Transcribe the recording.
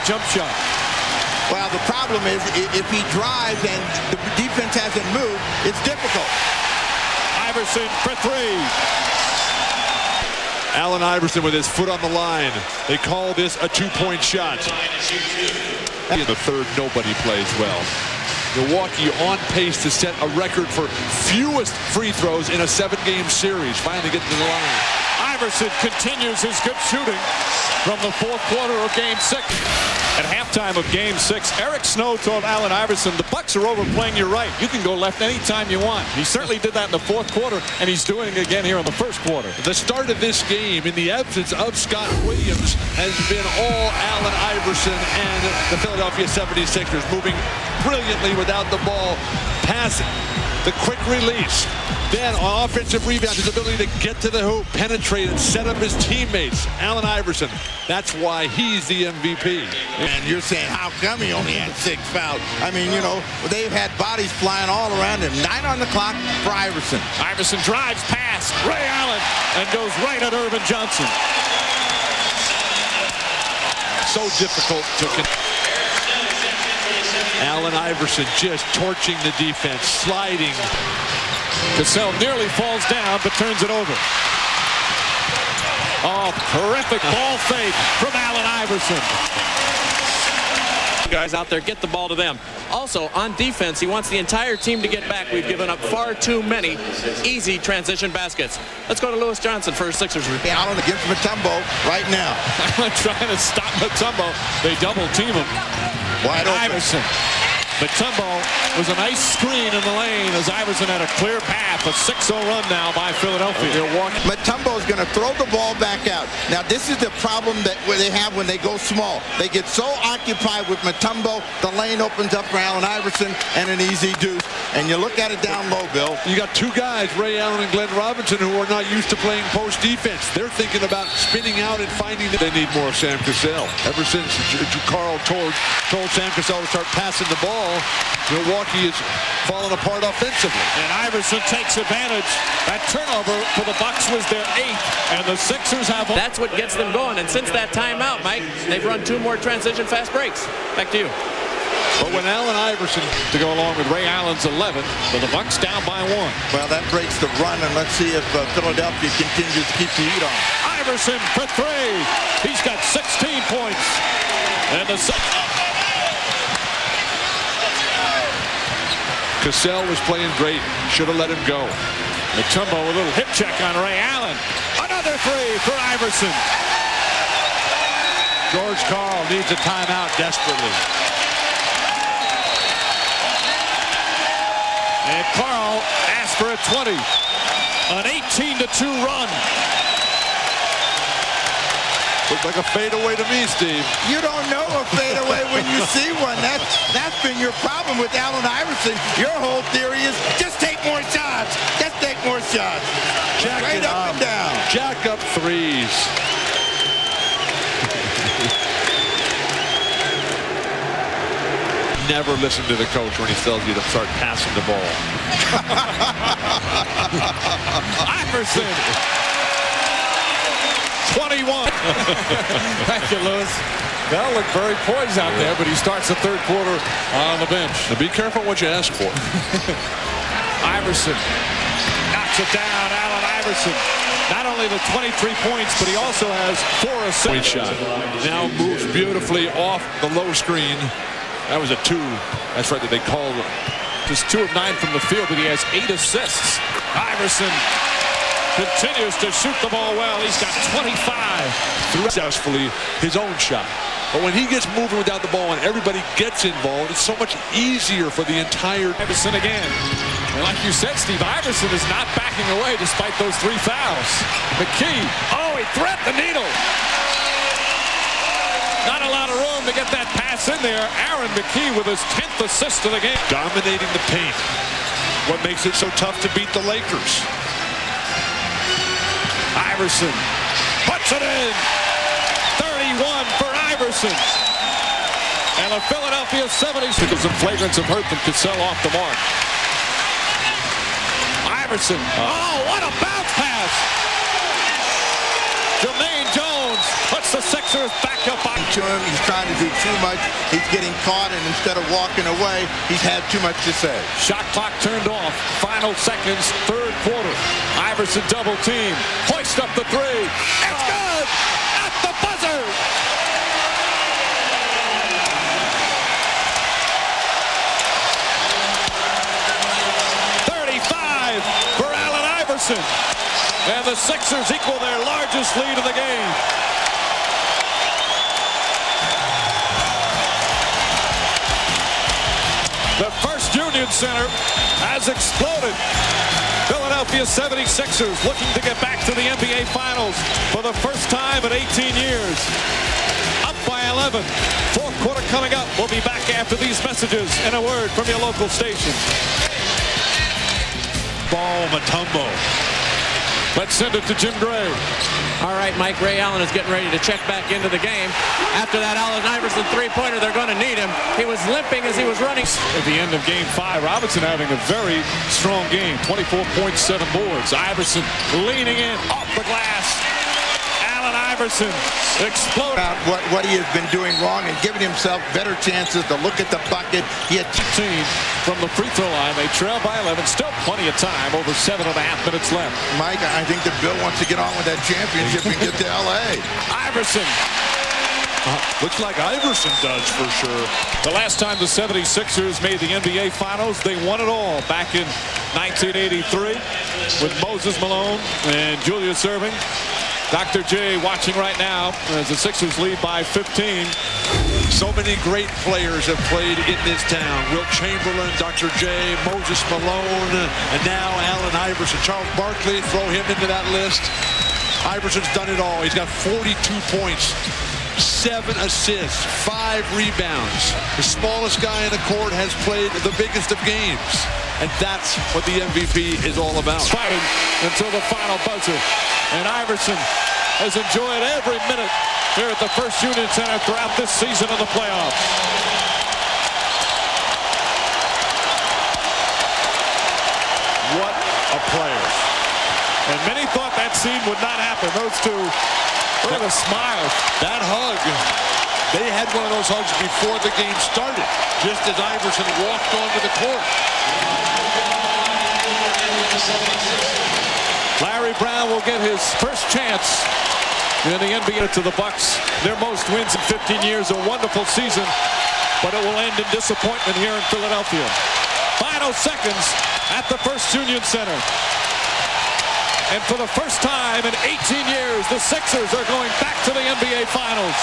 jump shot. Well, the problem is if he drives and the defense hasn't moved, it's difficult. Iverson for three. Allen Iverson with his foot on the line. They call this a two-point shot. In the third, nobody plays well. Milwaukee on pace to set a record for fewest free throws in a 7-game series. Finally getting to the line. Iverson continues his good shooting from the fourth quarter of Game 6. At halftime of Game 6, Eric Snow told Allen Iverson, the Bucks are overplaying you right. You can go left anytime you want. He certainly did that in the fourth quarter, and he's doing it again here in the first quarter. The start of this game, in the absence of Scott Williams, has been all Allen Iverson and the Philadelphia 76ers, moving brilliantly without the ball, passing, the quick release. Then on offensive rebound, his ability to get to the hoop, penetrate, and set up his teammates. Allen Iverson, that's why he's the MVP. And you're saying, how come he only had 6 fouls? I mean, you know, they've had bodies flying all around him. 9 on the clock for Iverson. Iverson drives past Ray Allen and goes right at Irvin Johnson. So difficult to Allen Iverson just torching the defense, sliding. Cassell nearly falls down, but turns it over. Oh, terrific ball fake from Allen Iverson. Guys out there, get the ball to them. Also, on defense, he wants the entire team to get back. We've given up far too many easy transition baskets. Let's go to Lewis Johnson for his Sixers review. Allen against Mutombo right now. Allen trying to stop Mutombo. They double team him. Wide open. Iverson. Mutombo was a nice screen in the lane as Iverson had a clear path. A 6-0 run now by Philadelphia. Mutombo is going to throw the ball back out. Now, this is the problem where they have when they go small. They get so occupied with Mutombo, the lane opens up for Allen Iverson and an easy deuce. And you look at it down low, Bill. You got two guys, Ray Allen and Glenn Robinson, who are not used to playing post defense. They're thinking about spinning out and finding that they need more Sam Cassell. Ever since Carl told Sam Cassell to start passing the ball, Milwaukee is falling apart offensively. And Iverson takes advantage. That turnover for the Bucks was their 8th, and the Sixers have... That's what gets them going, and since that timeout, Mike, they've run 2 more transition fast breaks. Back to you. But when Allen Iverson... To go along with Ray Allen's 11, but the Bucks down by 1. Well, that breaks the run, and let's see if Philadelphia continues to keep the heat on. Iverson for 3. He's got 16 points. And the... Cassell was playing great. Should have let him go. Mutombo with a little hip check on Ray Allen. Another 3 for Iverson. George Karl needs a timeout desperately. And Karl asked for a 20. An 18-2 run. Looks like a fadeaway to me, Steve. You don't know a fadeaway when you see one. That's been your problem with Allen Iverson. Your whole theory is just take more shots. Just take more shots. Straight up and down. Jack up threes. Never listen to the coach when he tells you to start passing the ball. Iverson. 21. Thank you, Lewis. That'll look very poised out there, but he starts the third quarter on the bench. Now be careful what you ask for. Iverson knocks it down. Allen Iverson. Not only the 23 points, but he also has 4 assists. Point shot. Now moves beautifully off the low screen. That was a 2. That's right, that they called. Just 2 of 9 from the field, but he has 8 assists. Iverson continues to shoot the ball well. He's got 25. Successfully his own shot. But when he gets moving without the ball and everybody gets involved, it's so much easier for the entire... Iverson again. And like you said, Steve, Iverson is not backing away despite those 3 fouls. McKee. Oh, he threaded the needle. Not a lot of room to get that pass in there. Aaron McKee with his 10th assist of the game. Dominating the paint. What makes it so tough to beat the Lakers? Iverson puts it in. 31 for Iverson. And the Philadelphia 76ers because some flagrants of hurt from Cassell off the mark. Iverson. Oh, what a bounce pass. Jermaine Jones rebounds. Puts the Sixers back up on To him, he's trying to do too much. He's getting caught, and instead of walking away, he's had too much to say. Shot clock turned off. Final seconds, third quarter. Iverson double team. Hoist up the three. It's good at the buzzer. For Allen Iverson. And the Sixers equal their largest lead of the game. The First Union Center has exploded. Philadelphia 76ers looking to get back to the NBA Finals for the first time in 18 years. Up by 11. Fourth quarter coming up. We'll be back after these messages and a word from your local station. Ball, Mutombo. Let's send it to Jim Gray. All right, Mike, Ray Allen is getting ready to check back into the game. After that Allen Iverson three-pointer, they're going to need him. He was limping as he was running. At the end of Game 5, Robinson having a very strong game. 24 points, 7 boards. Iverson leaning in, off the glass. Allen Iverson exploded. What he has been doing wrong and giving himself better chances to look at the bucket. He had 2 from the free throw line. They trail by 11. Still plenty of time. Over 7.5 minutes left. Mike, I think that Bill wants to get on with that championship and get to L.A. Iverson. Looks like Iverson does for sure. The last time the 76ers made the NBA Finals, they won it all back in 1983 with Moses Malone and Julius Erving. Dr. J watching right now as the Sixers lead by 15. So many great players have played in this town. Wilt Chamberlain, Dr. J, Moses Malone, and now Allen Iverson. Charles Barkley, throw him into that list. Iverson's done it all. He's got 42 points, 7 assists, 5 rebounds. The smallest guy in the court has played the biggest of games. And that's what the MVP is all about. Fighting until the final buzzer. And Iverson has enjoyed every minute here at the First Union Center throughout this season of the playoffs. What a player. And many thought that scene would not happen. Those two, look at the smiles. That hug, they had one of those hugs before the game started, just as Iverson walked onto the court. Larry Brown will get his first chance in the NBA to the Bucks. Their most wins in 15 years, a wonderful season, but it will end in disappointment here in Philadelphia. Final seconds at the First Union Center. And for the first time in 18 years, the Sixers are going back to the NBA Finals.